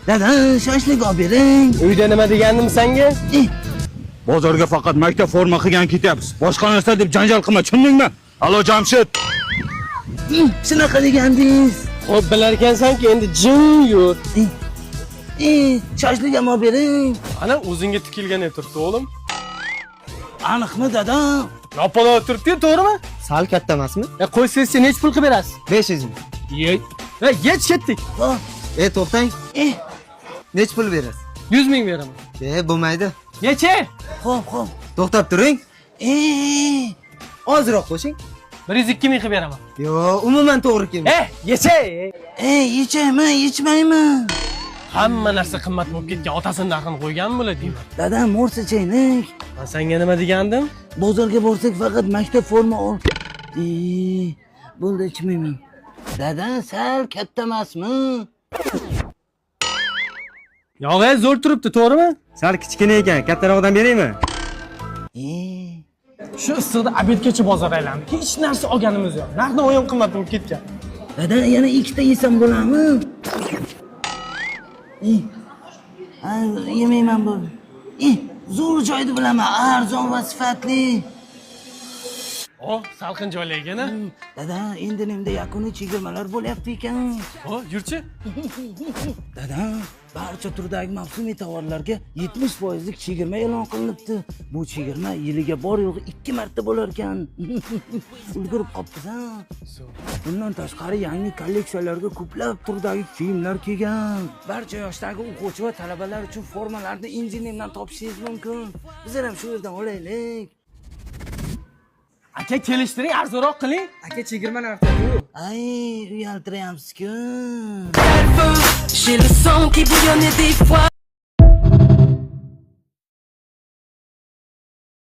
Dada, shashlik olib bering. Uyda nima degandim senga? Bozorga faqat maktab forma qilgan ketyapmiz. Boshqa narsa deb janjal qilma, tushundingmi? Alo Jamshid. Shunaqa degandingiz. Xo'p, bilar ekansan-ki, endi jim yur. Shashlik ham olib bering. Ana o'zingga tikilgan turibdi, o'g'lim. Aniqmi dada? Yopala turibdi, to'g'rimi? Sal katta emasmi? Qo'ysangiz sen nech pul qilib berasiz? 500 ming. Yey. Yech ketdik. To'xtang. Nech pul berasiz? 100 ming beraman. Bo'lmaydi. Necha? Xo'p. To'xtab turing. Ozroq qo'shing. 102 ming qilib beraman. Yo'q, umuman to'g'ri kelmaydi. Yecha. Yechmayman. Hamma narsa qimmat bo'lib ketgan, otasini narxini qo'ygan bo'ladi deyman. Dada, morsa chaynak. Men senga nima degandim? Bozorga borsak faqat maktab forma ol. Bo'ldi, ichmayman. Dada, sal katta emasmi? Yog'ay zo'r turibdi, to'g'rimi? Sal kichkina ekan, kattaroqdan beraymi? Shu issiqda obedgacha bozor aylandik. Hech narsa olganimiz yo'q. Narxni o'yin qimmat bo'lib ketgan. Dada, yana ikkita yesam bo'ladimi? Yemayman bu. Zo'r joyni bilaman, arzon va sifatli. Salqin joylaygan a? Dada, endi nimda yakuniy chegirmalar bo'lyapti ekan. Yurchi. Dada, barcha turdagi mavsumiy tovarlarga 70% lik chegirma e'lon qilinibdi. Bu chegirma yiliga bor yo'g'i 2 marta bo'lar ekan. Ulgurib qopmiz-a? Bundan tashqari yangi kolleksiyalarga ko'plab turdagi kiyimlar kelgan. Barcha yoshdagi o'quvchi va talabalar uchun formalarni injinimdan topishingiz mumkin. Bizlar ham shu yerdan olaylik. Aka, kelishtiring, arzonroq qiling. Aka, chegirma narxi bu. Ay, uyaltiryapsiz-ku. J'ai le sang qui bouillonnait des fois.